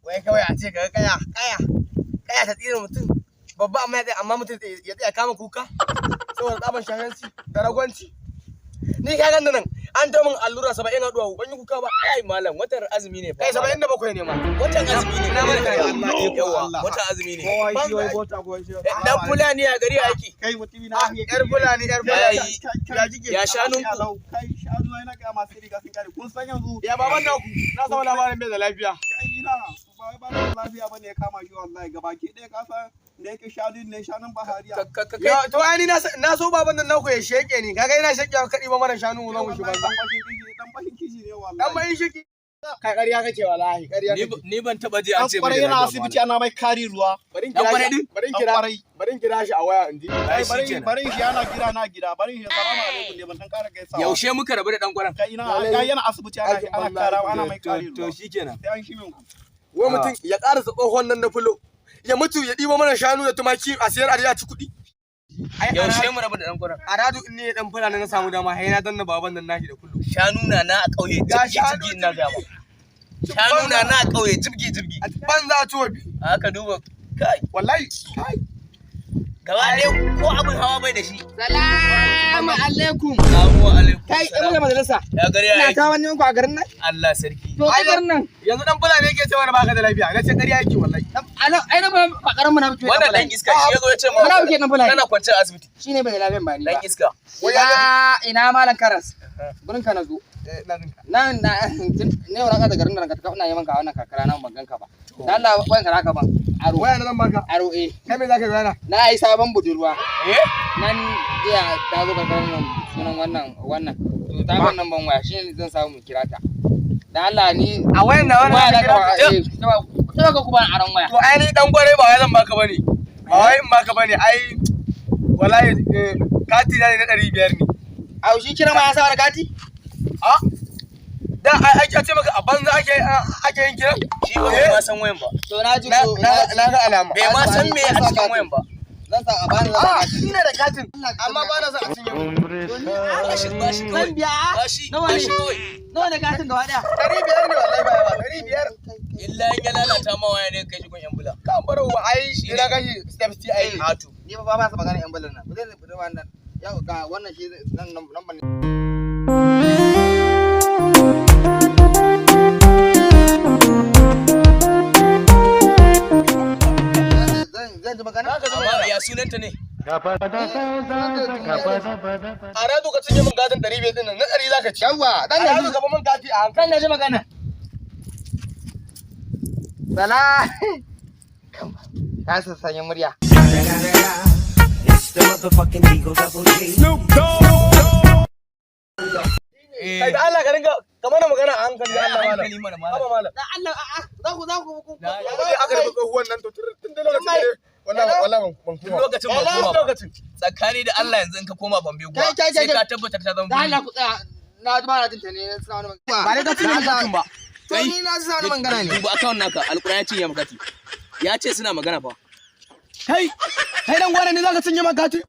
Wai kawai a ce ka kaya ta tsira mutum babba amma mutum ya tsaya kama kuka saboda tsaban shahanci da ragwanci. Ni ka ganda nan an ta min allura 70 a duwawu ban yi kuka ba. Kai malam watan azumi ne fa. Kai 77 ne ma. Watan azumi ne. Na barka Allah yawa watan azumi ne. Dan Fulani a gari aiki. Kai mutumi na yar Fulani. Ya shanun ku. Kai shanu ai na ga masu riga sun kare. Kun san yanzu Ya baban naku na samu labarin bai da lafiya. kai ina ba da lafiya bane ya kama shi wallahi gabaki ɗaya ka san da yake shanun bahariya. To ai na so baban nan naku ya sheke ni. Kaga ina sheke ka diba mana shanu zo mu shi banza. Dan bashin kishi ne wallahi. Dan mai shiki. Kai ƙarya kake wallahi ƙarya kake. Ni ban taba ji an ce bai yana asibiti ana mai kari ruwa. Bari kira shi a waya inji. Bari shi yana gida na gida. Bari shi salamu alaikum ne ban san kara gaisawa. Yaushe muka rabu da dan kwaran? Kai ina yana asibiti ana kara ana mai kari ruwa. To shikenan. Sai an shi min ku. Wai mutum ya ƙarasa tsohon nan na fulo. Ya mutu ya ɗiba mana shanu da tumaki a siyar a ci kuɗi. Yaushe mu rabu da dan kwaran? A radu in ne dan fulani na samu dama hai na danna baban nan nashi da kullu. Shanu na a ƙauye jibgi na gaba. Shanu na a ƙauye jibgi. Ban za ci wabi. Aka duba kai Wallahi. Kai. gaba ɗaya ko abin hawa bai da shi. Salamu alaikum. Salamu alaikum. Kai ɗan wani majalisa. Ya gari ya Ina yi. ta wani yanku a garin nan? Allah sarki. To a garin nan. Yanzu dan fulani yake cewa baka da lafiya. Na ce ƙarya yake wallahi. Ai na ba ƙaramin na fito. Wannan dan iska shi ya zo ya ce Muna fike nan fulani. kana kwance a asibiti. Shine bai da lafiyan ba ni ba. Dan iska. Ina malam Karas. Gurin ka na zo. Nan ne wa raka da garin nan ka ina yaman ka wannan kakara nan ban ganka ba. Dan Allah ban ka raka ban. Aro. Waya na zan baka. Aro eh. Kai me zaka gana? Na yi sabon budurwa. Eh? Nan jiya ta zo karkarar nan sunan wannan. To ta ban nan ban waya shine zan samu kira ta. Dan Allah ni A wayan na wannan ta ga kuma aron waya. To ai ni dan gware ba wai zan baka bane. Ba wai in baka bane ai wallahi kati na ne na 500 ne. Au shi kira ma ya sa da kati? A da ai ake ce maka a banza ake yin kiran. Shi ba bai ma san wayan ba. To na ji ko Na ga alama. Bai ma san me a cikin wayan ba. zan sa a bani da kati. Ni ne da katin amma ba na son a cinye mu. Ba shi Zan biya. Nawa ne? kawai. Nawa ne katin gaba daya? 500 ne wallahi ba 500. Illa in ya lalata ma waya ne kai shi gun yan bula. Kan baro ba ai ina gashi steps ti ai. Hatu. Ni ba sa magana yan ballan nan. Ba zai fita wannan. Yau ga wannan shi nan number ne. Zan ji magana? Amma ya sunanta ne? A rado ka cinye min gadin 500 din nan na 100 zaka ci. Yawwa, dan A rado yanzu ka ba min gati a hankali. kan na ji magana. Sala. Ka san sanya murya. Kai da Allah ka ringa ka mana magana a hankali Allah malam. Hankali mana malam. Haba malam. Dan Allah a'a za ku Ya wani aka rufe tsohuwan nan to tun da lokacin ne wallahi ban kuma. Lokacin ba koma ba. Tsakani da Allah yanzu in ka koma Bambe guwa Kai. sai ka tabbatar ta zama Da Allah ku tsaya. Na ji ba na jin ta ne suna wani magana. ba dai ka cinye mutum ba. To ni na ji wani magana ne. Duba akawun naka alƙur'ani ya cinye makati. Ya ce suna magana fa. Kai dan gwana ne zaka cinye min gati.